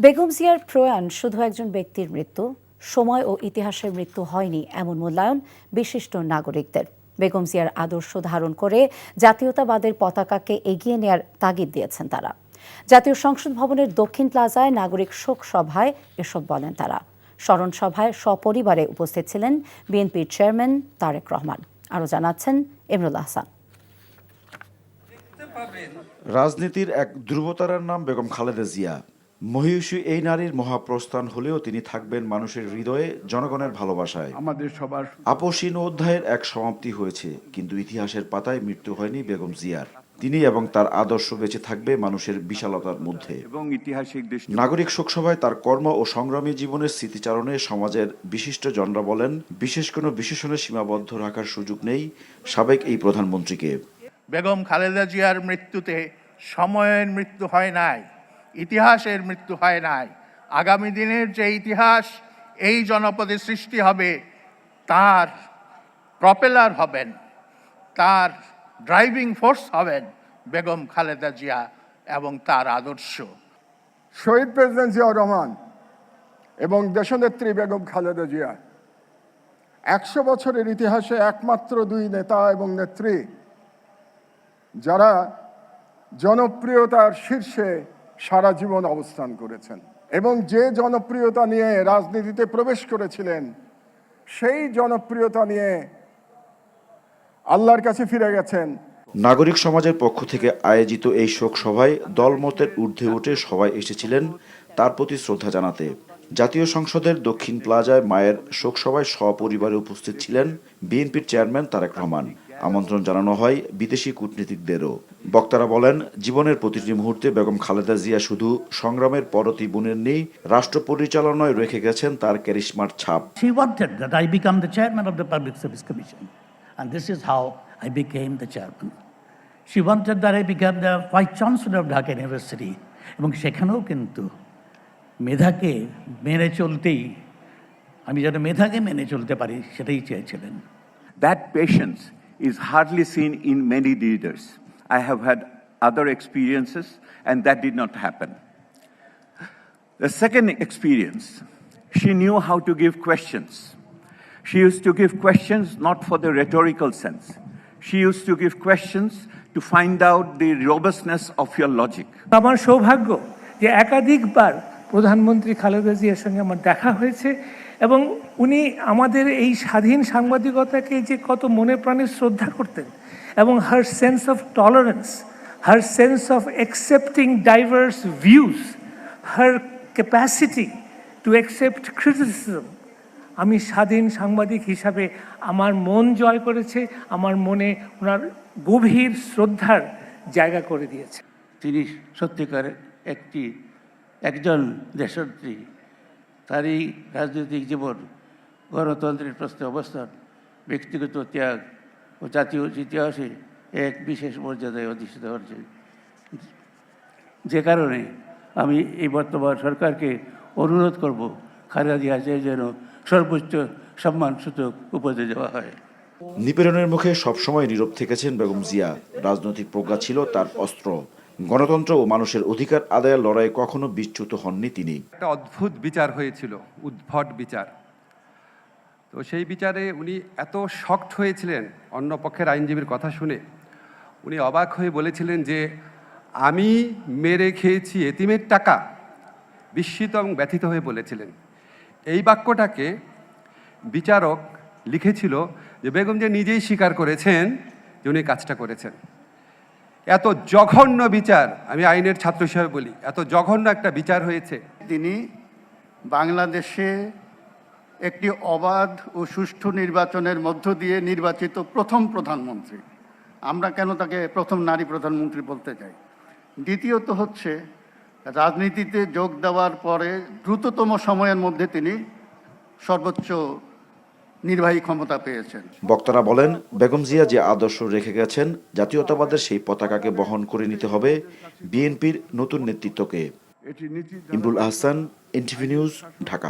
বেগম জিয়ার প্রয়াণ শুধু একজন ব্যক্তির মৃত্যু, সময় ও ইতিহাসের মৃত্যু হয়নি এমন মূল্যায়ন বিশিষ্ট নাগরিকদের। বেগম জিয়ার আদর্শ ধারণ করে জাতীয়তাবাদের পতাকাকে এগিয়ে নেয়ার তাগিদ দিয়েছেন তারা। জাতীয় সংসদ ভবনের দক্ষিণ প্লাজায় নাগরিক শোক সভায় এসব বলেন তারা। স্মরণ সভায় সপরিবারে উপস্থিত ছিলেন বিএনপির চেয়ারম্যান তারেক রহমান। আরও জানাচ্ছেন ইমরুল আহসান। রাজনীতির এক ধ্রুবতারার নাম বেগম খালেদা জিয়া। মহিষী এই নারীর মহাপ্রস্থান হলেও তিনি থাকবেন মানুষের হৃদয়ে, জনগণের ভালোবাসায়। আমাদের সবার আপসীন অধ্যায়ের এক সমাপ্তি হয়েছে, কিন্তু ইতিহাসের পাতায় মৃত্যু হয়নি বেগম জিয়ার। তিনি এবং তার আদর্শ বেঁচে থাকবে মানুষের বিশালতার মধ্যে। এবং ঐতিহাসিক নাগরিক শোকসভায় তার কর্ম ও সংগ্রামী জীবনের স্মৃতিচারণে সমাজের বিশিষ্ট জনরা বলেন, বিশেষ কোনো বিশেষণে সীমাবদ্ধ রাখার সুযোগ নেই সাবেক এই প্রধানমন্ত্রীকে। বেগম খালেদা জিয়ার মৃত্যুতে সময়ের মৃত্যু হয় নাই, ইতিহাসের মৃত্যু হয় নাই। আগামী দিনের যে ইতিহাস এই জনপদে সৃষ্টি হবে, তার প্রপেলার হবেন, তার ড্রাইভিং ফোর্স হবেন বেগম খালেদা জিয়া এবং তার আদর্শ। শহীদ প্রেসিডেন্ট জিয়াউর রহমান এবং দেশনেত্রী বেগম খালেদা জিয়া 100 বছরের ইতিহাসে একমাত্র দুই নেতা এবং নেত্রী যারা জনপ্রিয়তার শীর্ষে সারা জীবন অবস্থান করেছেন এবং যে জনপ্রিয়তা নিয়ে রাজনীতিতে প্রবেশ করেছিলেন, সেই জনপ্রিয়তা নিয়ে আল্লাহর কাছে ফিরে গেছেন। নাগরিক সমাজের পক্ষ থেকে আয়োজিত এই শোক সভায় দলমতের ঊর্ধ্বে উঠে সবাই এসেছিলেন তার প্রতি শ্রদ্ধা জানাতে। জাতীয় সংসদের দক্ষিণ প্লাজায় মায়ের শোক সভায় সপরিবারে উপস্থিত ছিলেন বিএনপির চেয়ারম্যান তারেক রহমান। আমন্ত্রণ জানানো হয় বিদেশি কূটনীতিকদেরও। বক্তারা বলেন, জীবনের প্রতিটি মুহূর্তে বেগম খালেদা জিয়া শুধু সংগ্রামের পরতি বুনেননি, রাষ্ট্র পরিচালনায় রেখে গেছেন তার ক্যারিশমার ছাপ। She wanted that I become the chairman of the Public Service Commission, and this is how I became the chairman. She wanted that I become the vice chancellor of Dhaka University, এবং সেখানেও কিন্তু মেধাকে মেনে চলতেই, আমি যেন মেধাকে মেনে চলতে পারি সেটাই চেয়েছিলেন। That patience is hardly seen in many leaders. I have had other experiences and that did not happen. The second experience, she knew how to give questions. She used to give questions not for the rhetorical sense. She used to give questions to find out the robustness of your logic. আমার সৌভাগ্য যে একাধিকবার প্রধানমন্ত্রী খালেদা জিয়ার সঙ্গে আমার দেখা হয়েছে এবং উনি আমাদের এই স্বাধীন সাংবাদিকতাকে যে কত মনে প্রাণে শ্রদ্ধা করতেন এবং her sense of tolerance, her sense of accepting diverse views, her capacity to accept criticism, আমি স্বাধীন সাংবাদিক হিসাবে আমার মন জয় করেছে, আমার মনে ওনার গভীর শ্রদ্ধার জায়গা করে দিয়েছে। তিনি সত্যিকার একজন দেশনেত্রী। তার এই রাজনৈতিক জীবন, গণতন্ত্রের প্রশ্নে অবস্থান, ব্যক্তিগত ত্যাগ ও জাতীয় ইতিহাসে এক বিশেষ মর্যাদায় অধিষ্ঠিত হচ্ছে, যে কারণে আমি এই বর্তমান সরকারকে অনুরোধ করব খালেদা জিয়াকে যেন সর্বোচ্চ সম্মানসূচক উপাধি দেওয়া হয়। নিপীড়নের মুখে সবসময় নীরব থেকেছেন বেগম জিয়া। রাজনৈতিক প্রজ্ঞা ছিল তার অস্ত্র। গণতন্ত্র ও মানুষের অধিকার আদায়ের লড়াইয়ে কখনো বিচ্যুত হননি তিনি। একটা অদ্ভুত বিচার হয়েছিল, উদ্ভট বিচার। তো সেই বিচারে উনি এত শকড হয়েছিলেন, অন্য পক্ষের আইনজীবীর কথা শুনে উনি অবাক হয়ে বলেছিলেন যে আমি মেরে খেয়েছি এতিমের টাকা। বিস্মিত এবং ব্যথিত হয়ে বলেছিলেন। এই বাক্যটাকে বিচারক লিখেছিল যে বেগম যে নিজেই স্বীকার করেছেন যে উনি কাজটা করেছেন। এত জঘন্য বিচার, আমি আইনের ছাত্র হিসেবে বলি, এত জঘন্য একটা বিচার হয়েছে। তিনি বাংলাদেশে একটি অবাধ ও সুষ্ঠু নির্বাচনের মধ্য দিয়ে নির্বাচিত প্রথম প্রধানমন্ত্রী। আমরা কেন তাকে প্রথম নারী প্রধানমন্ত্রী বলতে চাই? দ্বিতীয়ত হচ্ছে, রাজনীতিতে যোগ দেওয়ার পরে দ্রুততম সময়ের মধ্যে তিনি সর্বোচ্চ নির্বাহী ক্ষমতা পেয়েছেন। বক্তারা বলেন, বেগম জিয়া যে আদর্শ রেখে গেছেন, জাতীয়তাবাদের সেই পতাকাকে বহন করে নিতে হবে বিএনপির নতুন নেতৃত্বকে। Imrul Ahsan, NTV news, Dhaka.